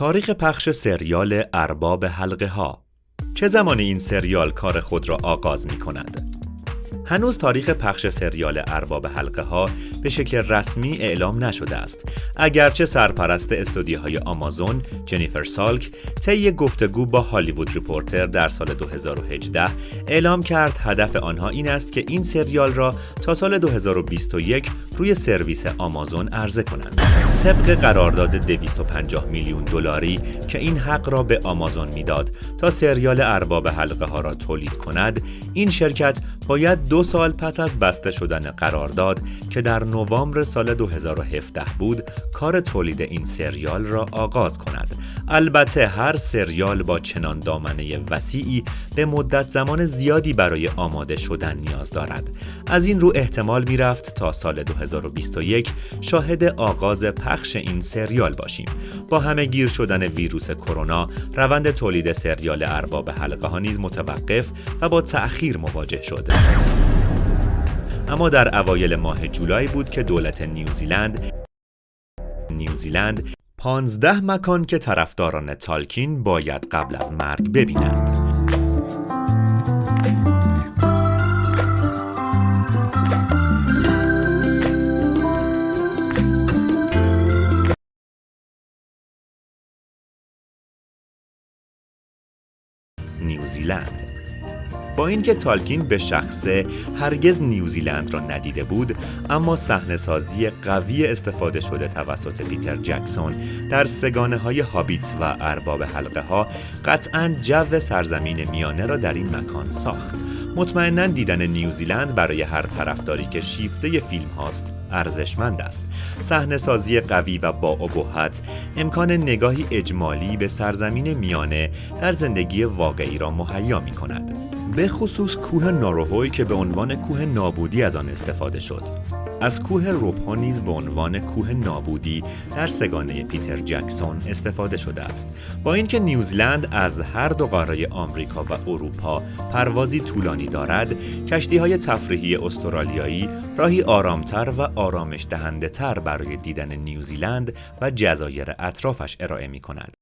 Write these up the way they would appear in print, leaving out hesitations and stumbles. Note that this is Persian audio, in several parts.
تاریخ پخش سریال ارباب حلقه ها. چه زمانی این سریال کار خود را آغاز می کند؟ هنوز تاریخ پخش سریال ارباب حلقه ها به شکل رسمی اعلام نشده است، اگرچه سرپرست استودیوهای آمازون جنیفر سالک طی گفتگو با هالیوود ریپورتر در سال 2018 اعلام کرد هدف آنها این است که این سریال را تا سال 2021 روی سرویس آمازون عرضه کنند. طبق قرارداد 250 میلیون دلاری که این حق را به آمازون میداد تا سریال ارباب حلقه ها را تولید کند، این شرکت باید 2 سال پس از بسته شدن قرارداد که در نوامبر سال 2017 بود، کار تولید این سریال را آغاز کند. البته هر سریال با چنان دامنه وسیعی به مدت زمان زیادی برای آماده شدن نیاز دارد. از این رو احتمال می رفت تا سال 2021 شاهد آغاز پخش این سریال باشیم. با همه گیر شدن ویروس کرونا، روند تولید سریال ارباب حلقه ها نیز متوقف و با تأخیر مواجه شد. اما در اوایل ماه جولای بود که دولت نیوزیلند 15 مکان که طرفداران تالکین باید قبل از مرگ ببینند. نیوزیلند. با اینکه تالکین به شخصه هرگز نیوزیلند را ندیده بود، اما صحنه‌سازی قوی استفاده شده توسط پیتر جکسون در سگانه‌های هابیت و ارباب حلقه ها قطعاً جو سرزمین میانه را در این مکان ساخت. مطمئناً دیدن نیوزیلند برای هر طرفداری که شیفته فیلم هاست ارزشمند است. صحنه‌سازی قوی و با ابهت امکان نگاهی اجمالی به سرزمین میانه در زندگی واقعی را مهیا می‌کند. به خصوص کوه ناروهوی که به عنوان کوه نابودی از آن استفاده شد. از کوه روپا نیز به عنوان کوه نابودی در سگانه پیتر جکسون استفاده شده است. با اینکه نیوزیلند از هر دو قاره آمریکا و اروپا پروازی طولانی دارد، کشتی‌های تفریحی استرالیایی راهی آرامتر و آرامش دهنده تر برای دیدن نیوزیلند و جزایر اطرافش ارائه می‌کند.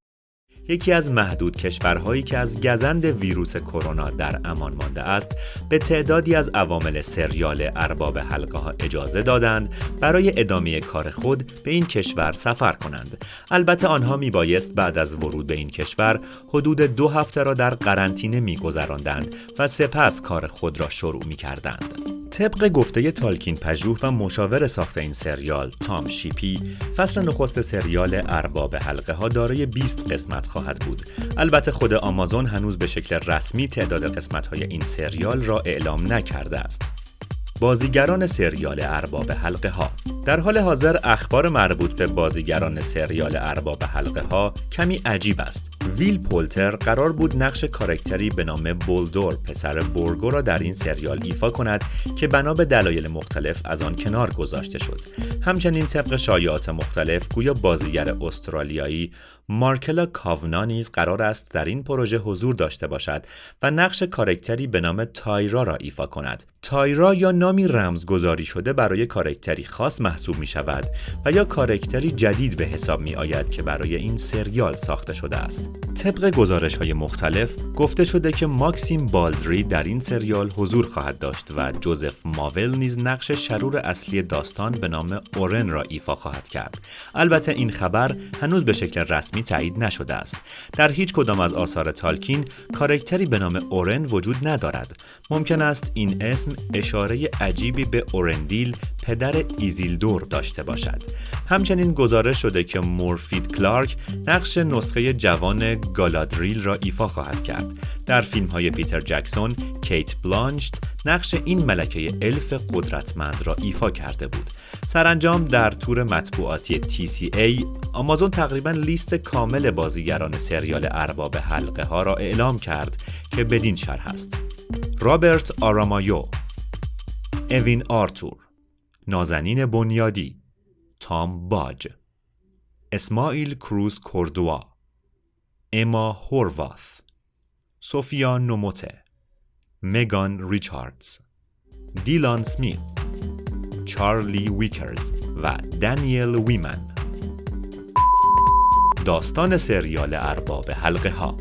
یکی از محدود کشورهایی که از گزند ویروس کرونا در امان مانده است، به تعدادی از عوامل سریال ارباب حلقه ها اجازه دادند برای ادامه کار خود به این کشور سفر کنند. البته آنها میبایست بعد از ورود به این کشور حدود 2 هفته را در قرنطینه میگذراندند و سپس کار خود را شروع میکردند. طبق گفته تالکین پژوه و مشاور ساخت این سریال تام شیپی، فصل نخست سریال ارباب حلقه ها دارای 20 قسمت خواهد بود. البته خود آمازون هنوز به شکل رسمی تعداد قسمت های این سریال را اعلام نکرده است. بازیگران سریال ارباب حلقه ها. در حال حاضر اخبار مربوط به بازیگران سریال ارباب حلقه ها کمی عجیب است. ویل پولتر قرار بود نقش کاراکتری به نام بولدور پسر بورگو را در این سریال ایفا کند که بنا به دلایل مختلف از آن کنار گذاشته شد. همچنین طبق شایعات مختلف گویا بازیگر استرالیایی مارکلا کاونا نیز قرار است در این پروژه حضور داشته باشد و نقش کاراکتری به نام تایرا را ایفا کند. تایرا یا نامی رمزگذاری شده برای کاراکتری خاص محسوب می شود و یا کاراکتری جدید به حساب می آید که برای این سریال ساخته شده است. طبق گزارش‌های مختلف گفته شده که ماکسیم بالدری در این سریال حضور خواهد داشت و جوزف ماول نیز نقش شرور اصلی داستان به نام اورن را ایفا خواهد کرد. البته این خبر هنوز به شکل رسمی تایید نشده است. در هیچ کدام از آثار تالکین کاراکتری به نام اورن وجود ندارد. ممکن است این اسم اشاره عجیبی به اورندیل پدر ایزیلدور داشته باشد. همچنین گزارش شده که مورفید کلارک نقش نسخه جوان گالادریل را ایفا خواهد کرد. در فیلم‌های پیتر جکسون، کیت بلانشت نقش این ملکه الف قدرتمند را ایفا کرده بود. سرانجام در تور مطبوعاتی TCA، آمازون تقریباً لیست کامل بازیگران سریال ارباب حلقه ها را اعلام کرد که بدین شرح است: رابرت آرامایو، اوین آرتور، نازنین بنیادی، تام باج، اسماعیل کروز کوردوا، اما هورواث، سوفیا نوموته، مگان ریچاردز، دیلان سمیت، چارلی ویکرز و دانیل ویمن. داستان سریال ارباب حلقه ها.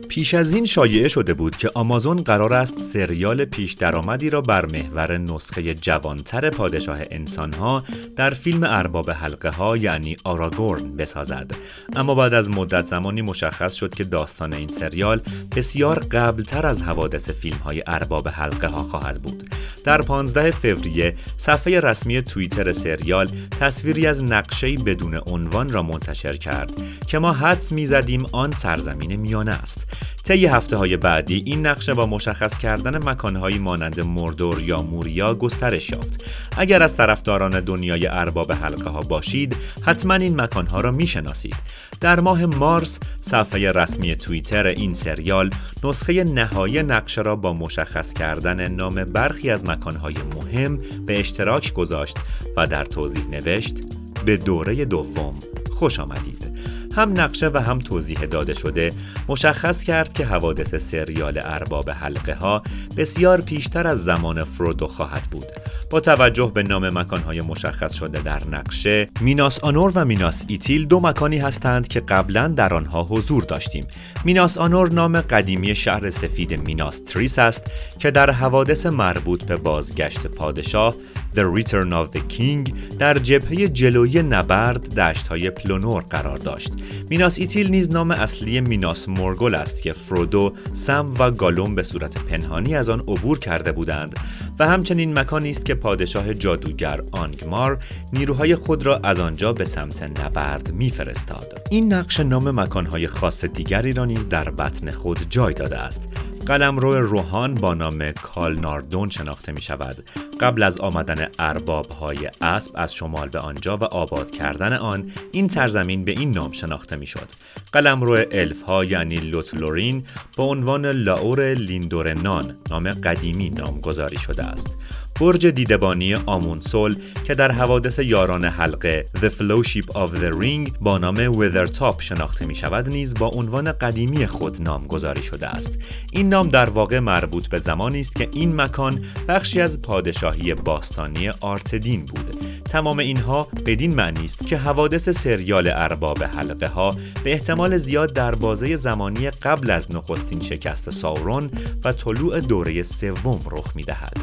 پیش از این شایعه شده بود که آمازون قرار است سریال پیش درآمدی را بر محور نسخه جوانتر پادشاه انسانها در فیلم ارباب حلقه ها یعنی آراگورن بسازد، اما بعد از مدت زمانی مشخص شد که داستان این سریال بسیار قبلتر از حوادث فیلم های ارباب حلقه ها خواهد بود. در 15 فوریه صفحه رسمی توییتر سریال تصویری از نقشه‌ای بدون عنوان را منتشر کرد که ما حدس می‌زدیم آن سرزمین میانه است. طی هفته‌های بعدی این نقشه با مشخص کردن مکان‌هایی مانند مردور یا موریا گسترش یافت. اگر از طرفداران دنیای ارباب حلقه ها باشید، حتما این مکان‌ها را می‌شناسید. در ماه مارس صفحه رسمی توییتر این سریال نسخه نهایی نقشه را با مشخص کردن نام برخی از مکان‌های مهم به اشتراک گذاشت و در توضیح نوشت: به دوره دوم خوش آمدید. هم نقشه و هم توضیح داده شده مشخص کرد که حوادث سریال ارباب حلقه ها بسیار پیشتر از زمان فرودو خواهد بود. با توجه به نام مکانهای مشخص شده در نقشه، میناس آنور و میناس ایتیل دو مکانی هستند که قبلا در آنها حضور داشتیم. میناس آنور نام قدیمی شهر سفید میناس تریس است که در حوادث مربوط به بازگشت پادشاه The Return of the King در جبهه جلویی نبرد دشت‌های پلونور قرار داشت. میناس ایتیل نیز نام اصلی میناس مورگول است که فرودو، سم و گالوم به صورت پنهانی از آن عبور کرده بودند و همچنین مکانی است که پادشاه جادوگر آنگمار نیروهای خود را از آنجا به سمت نبرد می‌فرستاد. این نقش نام مکان‌های خاص دیگری را نیز در بطن خود جای داده است. قلمرو روحان با نام کالناردون شناخته می شود. قبل از آمدن ارباب‌های اسب از شمال به آنجا و آباد کردن آن، این سرزمین به این نام شناخته می شد. قلمرو الف‌ها یعنی لوتلورین با عنوان لاور لیندورنان نام قدیمی نامگذاری شده است. برج دیدبانی آمونسول که در حوادث یاران حلقه The Fellowship of the Ring با نام ویذرتاپ شناخته می شود نیز با عنوان قدیمی خود نامگذاری شده است. این نام در واقع مربوط به زمانی است که این مکان بخشی از پادشاهی باستانی آرتدین بود. تمام اینها بدین معنی است که حوادث سریال ارباب حلقه ها به احتمال زیاد در بازه زمانی قبل از نخستین شکست ساورون و طلوع دوره سوم رخ می دهد.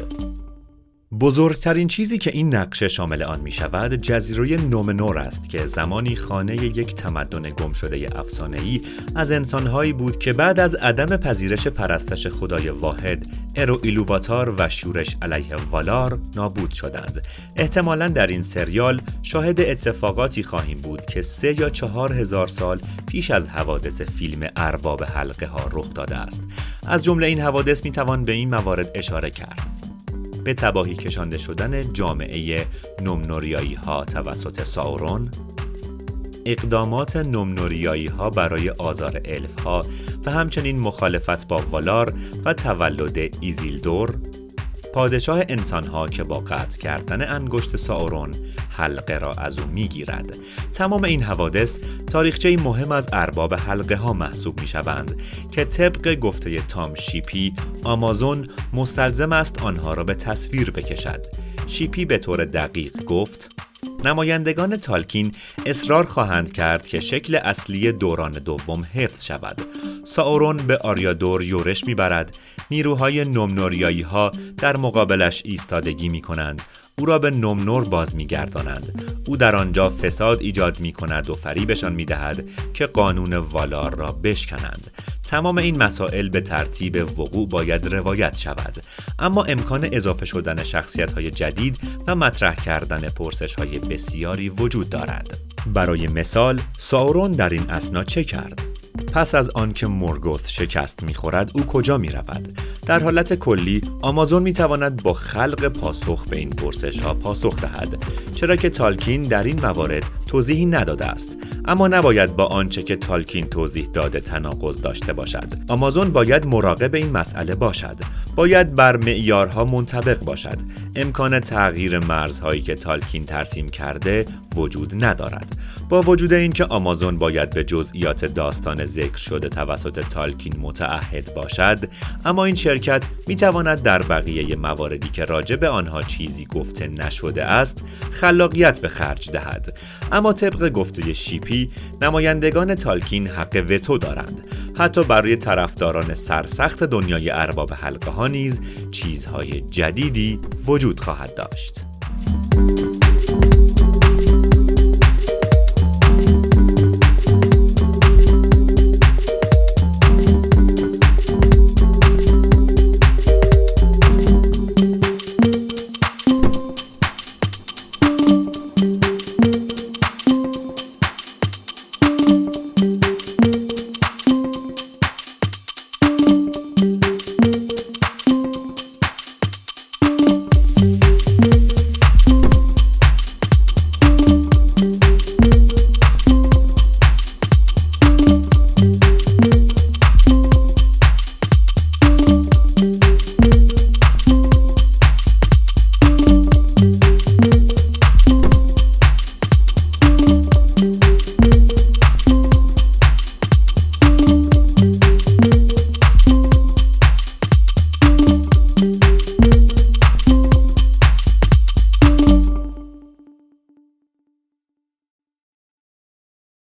بزرگترین چیزی که این نقشه شامل آن می شود جزیره نومنور است که زمانی خانه یک تمدن گم شده افسانه‌ای از انسانهایی بود که بعد از عدم پذیرش پرستش خدای واحد ارو ایلوواتار و شورش علیه والار نابود شدند. احتمالاً در این سریال شاهد اتفاقاتی خواهیم بود که 3 یا 4 هزار سال پیش از حوادث فیلم ارباب حلقه ها رخ داده است. از جمله این حوادث می توان به این موارد اشاره کرد: به تباهی کشانده شدن جامعه نومنوریایی ها توسط ساورون، اقدامات نومنوریایی ها برای آزار الف ها و همچنین مخالفت با والار و تولد ایزیلدور، پادشاه انسان ها که با قطع کردن انگشت ساورون حلقه را از او میگیرد. تمام این حوادث تاریخچه‌ای مهم از ارباب حلقه ها محسوب می شوند که طبق گفته تام شیپی آمازون مستلزم است آنها را به تصویر بکشد. شیپی به طور دقیق گفت: نمایندگان تالکین اصرار خواهند کرد که شکل اصلی دوران دوم حفظ شود. ساورون به آریادور یورش میبرد، نیروهای نومنوریایی ها در مقابلش ایستادگی می کنند، او را به نومنور باز می گردانند. او در آنجا فساد ایجاد می کند و فریبشان می دهد که قانون والار را بشکنند. تمام این مسائل به ترتیب وقوع باید روایت شود، اما امکان اضافه شدن شخصیت‌های جدید و مطرح کردن پرسش‌های بسیاری وجود دارد. برای مثال، ساورون در این اثنا چه کرد؟ پس از آنکه مورگوث شکست می‌خورد، او کجا می‌رود؟ در حالت کلی، آمازون می‌تواند با خلق پاسخ به این پرسش‌ها پاسخ دهد، چرا که تالکین در این موارد توضیحی نداده است. اما نباید با آنچه که تالکین توضیح داده تناقض داشته باشد. آمازون باید مراقب این مسئله باشد. باید بر معیارها منطبق باشد. امکان تغییر مرزهایی که تالکین ترسیم کرده وجود ندارد. با وجود اینکه آمازون باید به جزئیات داستان ذکر شده توسط تالکین متعهد باشد، اما این شرکت میتواند در بقیه مواردی که راجع به آنها چیزی گفته نشده است، خلاقیت به خرج دهد. اما طبق گفته شیپی، نمایندگان تالکین حق وتو دارند. حتی برای طرفداران سرسخت دنیای ارباب حلقه ها نیز چیزهای جدیدی وجود خواهد داشت.